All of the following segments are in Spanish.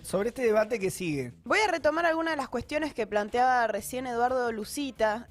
Sobre este debate que sigue. Voy a retomar algunas de las cuestiones que planteaba recién Eduardo Lucita.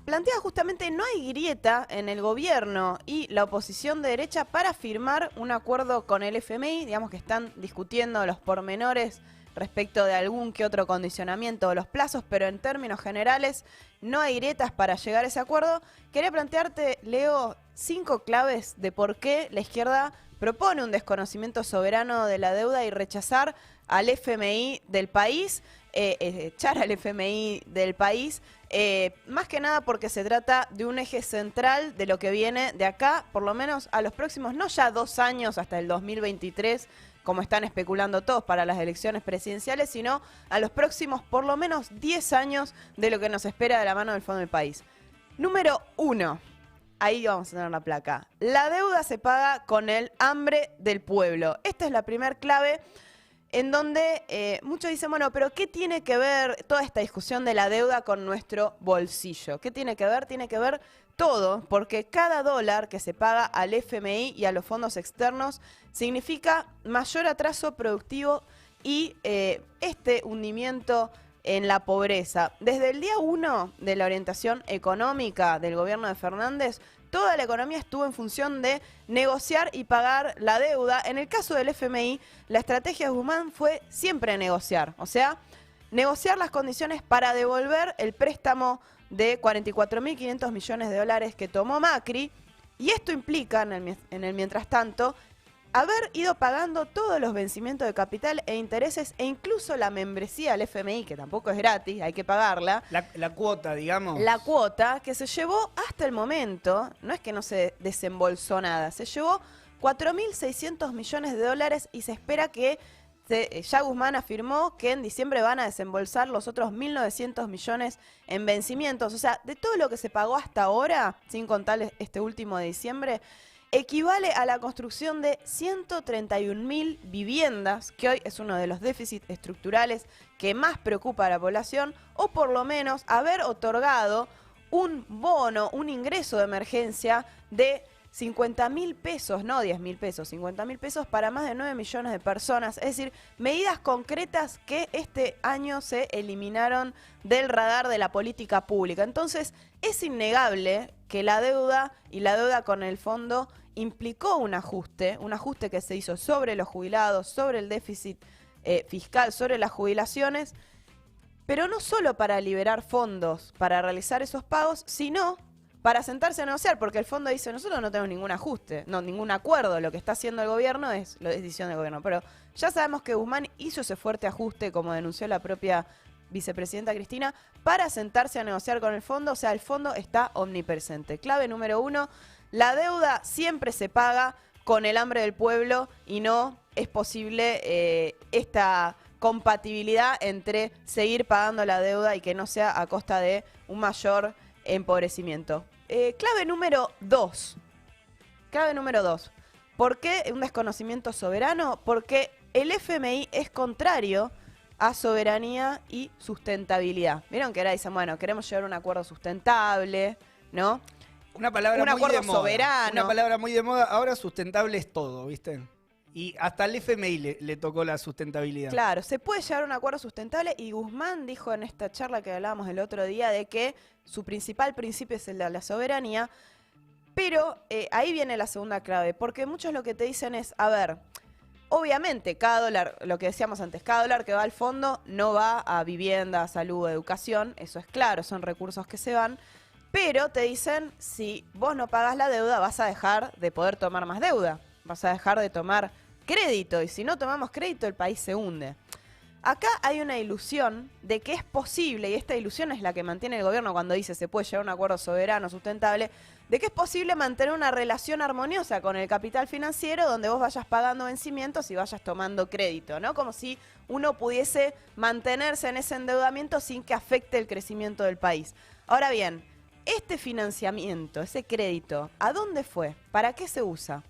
Plantea justamente no hay grieta en el gobierno y la oposición de derecha para firmar un acuerdo con el FMI. Digamos que están discutiendo los pormenores respecto de algún que otro condicionamiento o los plazos, pero en términos generales no hay grietas para llegar a ese acuerdo. Quería plantearte, Leo, 5 claves de por qué la izquierda propone un desconocimiento soberano de la deuda y rechazar al FMI del país, echar al FMI del país, más que nada porque se trata de un eje central de lo que viene de acá, por lo menos a los próximos, no ya 2 años hasta el 2023, como están especulando todos para las elecciones presidenciales, sino a los próximos por lo menos 10 años de lo que nos espera de la mano del Fondo del País. Número 1. Ahí vamos a tener la placa. La deuda se paga con el hambre del pueblo. Esta es la primera clave en donde muchos dicen, bueno, pero ¿qué tiene que ver toda esta discusión de la deuda con nuestro bolsillo? ¿Qué tiene que ver? Tiene que ver todo, porque cada dólar que se paga al FMI y a los fondos externos significa mayor atraso productivo y este hundimiento en la pobreza. Desde el día 1 de la orientación económica del gobierno de Fernández, toda la economía estuvo en función de negociar y pagar la deuda. En el caso del FMI, la estrategia de Guzmán fue siempre negociar, o sea, negociar las condiciones para devolver el préstamo de 44.500 millones de dólares que tomó Macri, y esto implica, en el mientras tanto, haber ido pagando todos los vencimientos de capital e intereses e incluso la membresía al FMI, que tampoco es gratis, hay que pagarla. La cuota, digamos. La cuota que se llevó hasta el momento, no es que no se desembolsó nada, se llevó 4.600 millones de dólares y se espera que, ya Guzmán afirmó que en diciembre van a desembolsar los otros 1.900 millones en vencimientos. O sea, de todo lo que se pagó hasta ahora, sin contar este último de diciembre, equivale a la construcción de 131.000 viviendas, que hoy es uno de los déficits estructurales que más preocupa a la población, o por lo menos haber otorgado un bono, un ingreso de emergencia de 50.000 pesos, no 10.000 pesos, 50.000 pesos para más de 9 millones de personas. Es decir, medidas concretas que este año se eliminaron del radar de la política pública. Entonces, es innegable que la deuda y la deuda con el fondo implicó un ajuste que se hizo sobre los jubilados, sobre el déficit fiscal, sobre las jubilaciones, pero no solo para liberar fondos para realizar esos pagos, sino para sentarse a negociar, porque el fondo dice, nosotros no tenemos ningún ajuste, no, ningún acuerdo, lo que está haciendo el gobierno es la decisión del gobierno, pero ya sabemos que Guzmán hizo ese fuerte ajuste, como denunció la propia vicepresidenta Cristina, para sentarse a negociar con el fondo, o sea, el fondo está omnipresente. Clave número 1, la deuda siempre se paga con el hambre del pueblo y no es posible esta compatibilidad entre seguir pagando la deuda y que no sea a costa de un mayor empobrecimiento. Clave número 2. Clave número 2. ¿Por qué un desconocimiento soberano? Porque el FMI es contrario a soberanía y sustentabilidad. ¿Vieron que ahora dicen, bueno, queremos llegar a un acuerdo sustentable, ¿no? Una palabra un muy acuerdo de moda. soberano. Una palabra muy de moda. Ahora sustentable es todo, ¿viste? Y hasta al FMI le tocó la sustentabilidad. Claro, se puede llegar a un acuerdo sustentable y Guzmán dijo en esta charla que hablábamos el otro día de que su principal principio es el de la soberanía, pero ahí viene la segunda clave, porque muchos lo que te dicen es, a ver, obviamente cada dólar, lo que decíamos antes, cada dólar que va al fondo no va a vivienda, salud, educación, eso es claro, son recursos que se van, pero te dicen, si vos no pagas la deuda vas a dejar de poder tomar más deuda, vas a dejar de tomar crédito, y si no tomamos crédito el país se hunde. Acá hay una ilusión de que es posible, y esta ilusión es la que mantiene el gobierno cuando dice se puede llegar a un acuerdo soberano, sustentable, de que es posible mantener una relación armoniosa con el capital financiero donde vos vayas pagando vencimientos y vayas tomando crédito, ¿no? Como si uno pudiese mantenerse en ese endeudamiento sin que afecte el crecimiento del país. Ahora bien, este financiamiento, ese crédito, ¿a dónde fue? ¿Para qué se usa?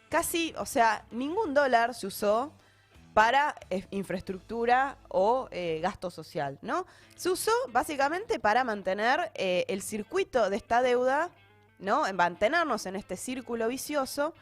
Casi, o sea, ningún dólar se usó para infraestructura o gasto social, ¿no? Se usó básicamente para mantener el circuito de esta deuda, ¿no? En mantenernos en este círculo vicioso,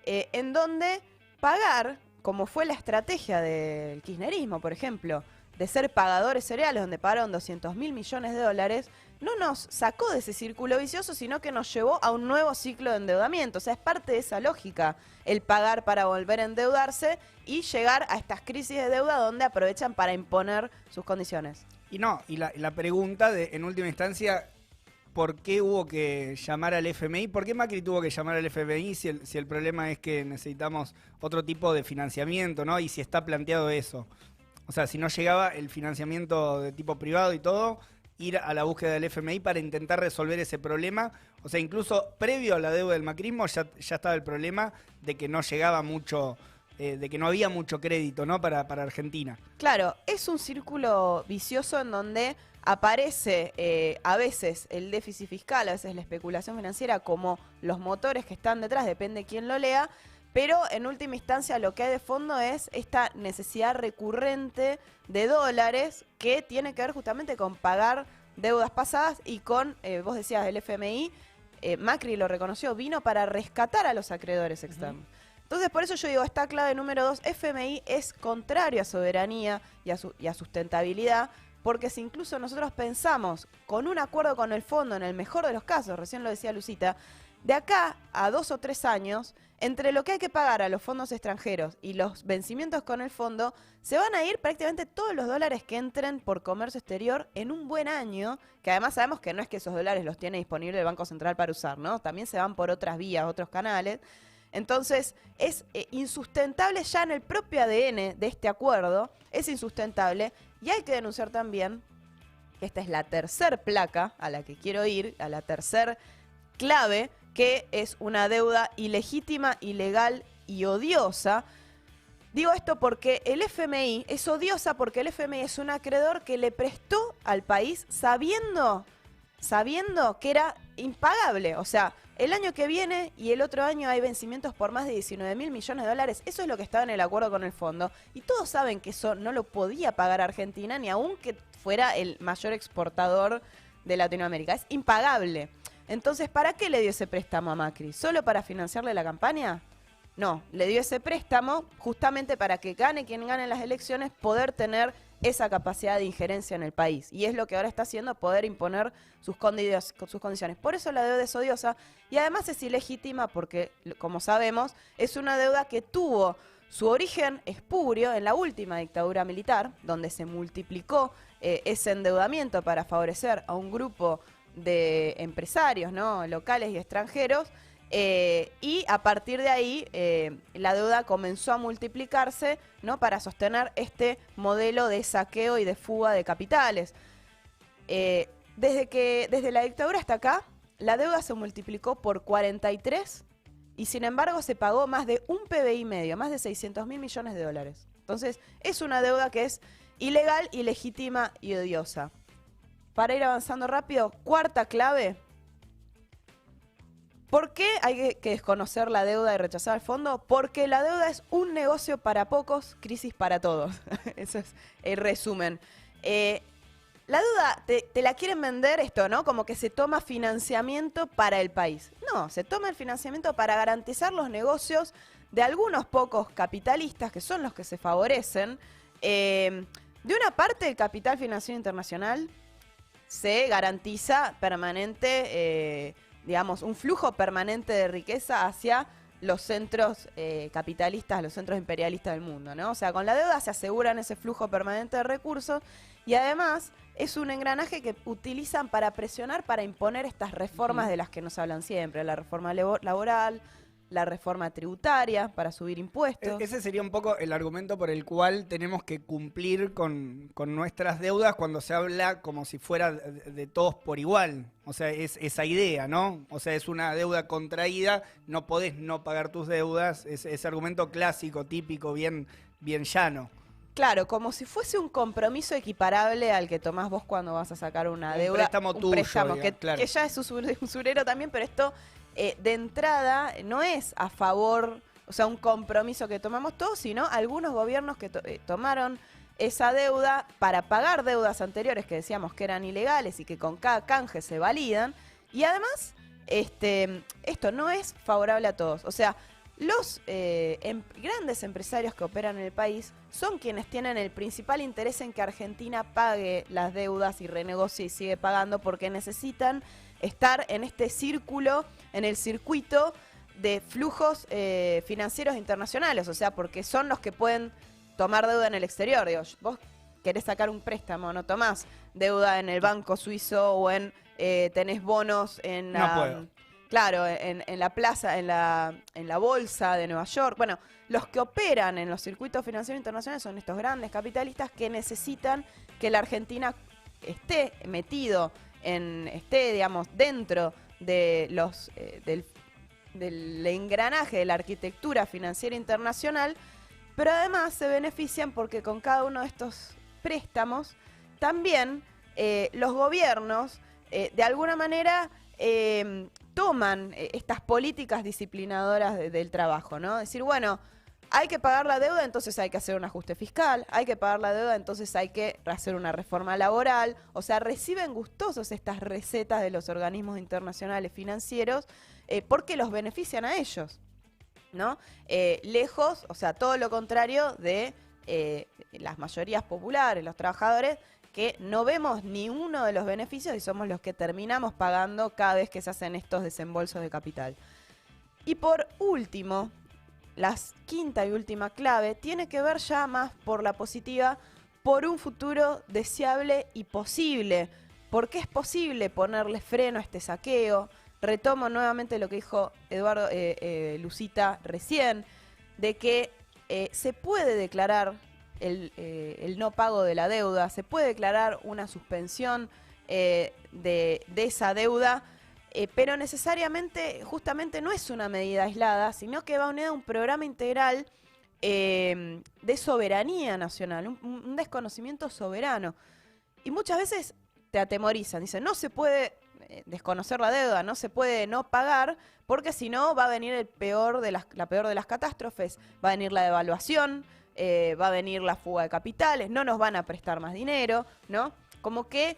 en donde pagar como fue la estrategia del kirchnerismo, por ejemplo, de ser pagadores seriales, donde pagaron 200.000 millones de dólares, no nos sacó de ese círculo vicioso, sino que nos llevó a un nuevo ciclo de endeudamiento. O sea, es parte de esa lógica, el pagar para volver a endeudarse y llegar a estas crisis de deuda donde aprovechan para imponer sus condiciones. Y la pregunta en última instancia, ¿por qué hubo que llamar al FMI? ¿Por qué Macri tuvo que llamar al FMI si el problema es que necesitamos otro tipo de financiamiento, ¿no? Y si está planteado eso. O sea, si no llegaba el financiamiento de tipo privado y todo, ir a la búsqueda del FMI para intentar resolver ese problema. O sea, incluso previo a la deuda del macrismo ya estaba el problema de que no llegaba mucho, de que no había mucho crédito, ¿no? para Argentina. Claro, es un círculo vicioso en donde aparece a veces el déficit fiscal, a veces la especulación financiera como los motores que están detrás, depende de quién lo lea, pero en última instancia lo que hay de fondo es esta necesidad recurrente de dólares que tiene que ver justamente con pagar deudas pasadas y con, vos decías, el FMI, Macri lo reconoció, vino para rescatar a los acreedores externos. Entonces, por eso yo digo, esta clave número 2, FMI es contrario a soberanía y a sustentabilidad, porque si incluso nosotros pensamos con un acuerdo con el fondo, en el mejor de los casos, recién lo decía Lucita, de acá a 2 o 3 años, entre lo que hay que pagar a los fondos extranjeros y los vencimientos con el fondo, se van a ir prácticamente todos los dólares que entren por comercio exterior en un buen año, que además sabemos que no es que esos dólares los tiene disponible el Banco Central para usar, ¿no? También se van por otras vías, otros canales. Entonces, es insustentable ya en el propio ADN de este acuerdo, es insustentable, y hay que denunciar también que esta es la tercer placa a la que quiero ir, a la tercer clave, que es una deuda ilegítima, ilegal y odiosa. Digo esto porque el FMI es odiosa, porque el FMI es un acreedor que le prestó al país sabiendo que era impagable. O sea, el año que viene y el otro año hay vencimientos por más de 19.000 millones de dólares. Eso es lo que estaba en el acuerdo con el fondo. Y todos saben que eso no lo podía pagar Argentina, ni aun que fuera el mayor exportador de Latinoamérica. Es impagable. Entonces, ¿para qué le dio ese préstamo a Macri? ¿Solo para financiarle la campaña? No, le dio ese préstamo justamente para que gane quien gane las elecciones, poder tener esa capacidad de injerencia en el país. Y es lo que ahora está haciendo, poder imponer sus condiciones. Por eso la deuda es odiosa y además es ilegítima porque, como sabemos, es una deuda que tuvo su origen espurio en la última dictadura militar, donde se multiplicó ese endeudamiento para favorecer a un grupo de empresarios, ¿no?, locales y extranjeros, y a partir de ahí la deuda comenzó a multiplicarse, ¿no?, para sostener este modelo de saqueo y de fuga de capitales. Desde la dictadura hasta acá, la deuda se multiplicó por 43 y sin embargo se pagó más de un PBI medio, más de 600.000 millones de dólares. Entonces es una deuda que es ilegal, ilegítima y odiosa. Para ir avanzando rápido, cuarta clave. ¿Por qué hay que desconocer la deuda y rechazar el fondo? Porque la deuda es un negocio para pocos, crisis para todos. Ese es el resumen. La deuda te la quieren vender esto, ¿no? Como que se toma financiamiento para el país. No, se toma el financiamiento para garantizar los negocios de algunos pocos capitalistas, que son los que se favorecen. De una parte, el capital financiero internacional se garantiza permanente, digamos, un flujo permanente de riqueza hacia los centros capitalistas, los centros imperialistas del mundo, ¿no? O sea, con la deuda se aseguran ese flujo permanente de recursos y además es un engranaje que utilizan para presionar, para imponer estas reformas de las que nos hablan siempre, la reforma laboral, la reforma tributaria para subir impuestos. Ese sería un poco el argumento por el cual tenemos que cumplir con nuestras deudas cuando se habla como si fuera de todos por igual. O sea, es esa idea, ¿no? O sea, es una deuda contraída, no podés no pagar tus deudas. Es ese argumento clásico, típico, bien llano. Claro, como si fuese un compromiso equiparable al que tomás vos cuando vas a sacar una deuda. Préstamo tuyo, préstamo, digamos, claro. Que ya es usurero también, pero esto de entrada no es a favor, o sea, un compromiso que tomamos todos, sino algunos gobiernos que tomaron esa deuda para pagar deudas anteriores que decíamos que eran ilegales y que con cada canje se validan. Y además, esto no es favorable a todos. O sea, los grandes empresarios que operan en el país son quienes tienen el principal interés en que Argentina pague las deudas y renegocie y sigue pagando, porque necesitan estar en este círculo, en el circuito de flujos financieros internacionales, o sea, porque son los que pueden tomar deuda en el exterior. Digo, vos querés sacar un préstamo, no tomás deuda en el banco suizo o tenés bonos en No puedo. Claro, en la plaza, en la bolsa de Nueva York. Bueno, los que operan en los circuitos financieros internacionales son estos grandes capitalistas que necesitan que la Argentina esté metido esté, digamos, dentro de del engranaje de la arquitectura financiera internacional, pero además se benefician porque con cada uno de estos préstamos también los gobiernos de alguna manera toman estas políticas disciplinadoras del trabajo, ¿no? Decir, bueno, hay que pagar la deuda, entonces hay que hacer un ajuste fiscal, hay que pagar la deuda, entonces hay que hacer una reforma laboral. O sea, reciben gustosos estas recetas de los organismos internacionales financieros porque los benefician a ellos, ¿no? Lejos, o sea, todo lo contrario de las mayorías populares, los trabajadores, que no vemos ni uno de los beneficios y somos los que terminamos pagando cada vez que se hacen estos desembolsos de capital. Y por último, la quinta y última clave tiene que ver ya más por la positiva, por un futuro deseable y posible. Porque es posible ponerle freno a este saqueo. Retomo nuevamente lo que dijo Eduardo Lucita recién, de que se puede declarar el no pago de la deuda, se puede declarar una suspensión de esa deuda, pero necesariamente, justamente no es una medida aislada, sino que va unida a un programa integral de soberanía nacional, un desconocimiento soberano. Y muchas veces te atemorizan, dicen, no se puede desconocer la deuda, no se puede no pagar, porque si no va a venir la peor de las catástrofes, va a venir la devaluación, va a venir la fuga de capitales, no nos van a prestar más dinero, ¿no? Como que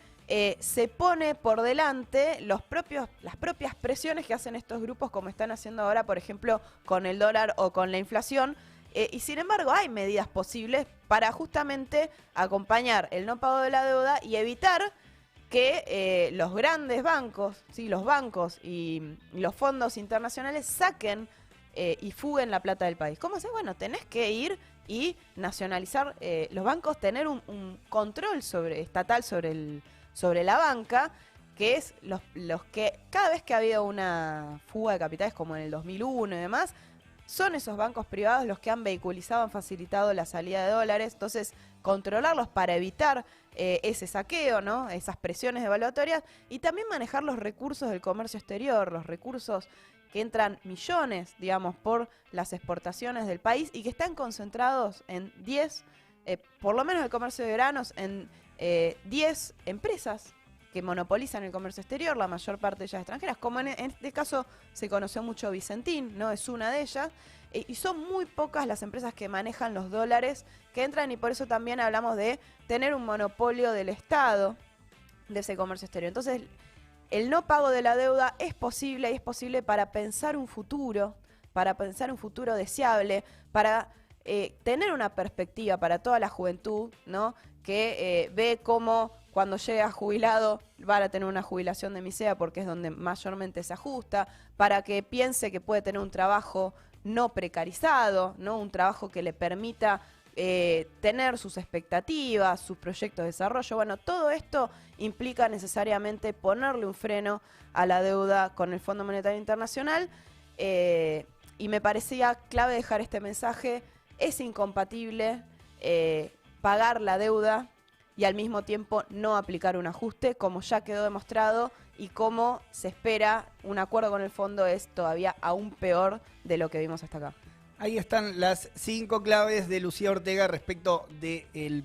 se pone por delante las propias presiones que hacen estos grupos, como están haciendo ahora, por ejemplo, con el dólar o con la inflación. Y sin embargo, hay medidas posibles para justamente acompañar el no pago de la deuda y evitar que los grandes bancos, ¿sí? Los bancos y los fondos internacionales saquen y fuguen la plata del país. ¿Cómo se? Bueno, tenés que ir y nacionalizar los bancos, tener un control estatal sobre la banca, que es los que cada vez que ha habido una fuga de capitales, como en el 2001 y demás, son esos bancos privados los que han vehiculizado, han facilitado la salida de dólares. Entonces, controlarlos para evitar ese saqueo, ¿no? Esas presiones devaluatorias, y también manejar los recursos del comercio exterior, los recursos que entran millones, digamos, por las exportaciones del país y que están concentrados en 10, por lo menos el comercio de granos, en 10 empresas que monopolizan el comercio exterior, la mayor parte de ellas extranjeras, como en este caso se conoció mucho Vicentín, ¿no? Es una de ellas, y son muy pocas las empresas que manejan los dólares que entran, y por eso también hablamos de tener un monopolio del Estado de ese comercio exterior. Entonces, el no pago de la deuda es posible, y es posible para pensar un futuro deseable, para tener una perspectiva para toda la juventud, ¿no? Que ve cómo cuando llega jubilado van a tener una jubilación de miseria porque es donde mayormente se ajusta, para que piense que puede tener un trabajo no precarizado, ¿no? Un trabajo que le permita tener sus expectativas, sus proyectos de desarrollo. Bueno, todo esto implica necesariamente ponerle un freno a la deuda con el Fondo Monetario Internacional, y me parecía clave dejar este mensaje. Es incompatible pagar la deuda y al mismo tiempo no aplicar un ajuste, como ya quedó demostrado, y como se espera un acuerdo con el fondo es todavía aún peor de lo que vimos hasta acá. Ahí están las 5 claves de Lucía Ortega respecto del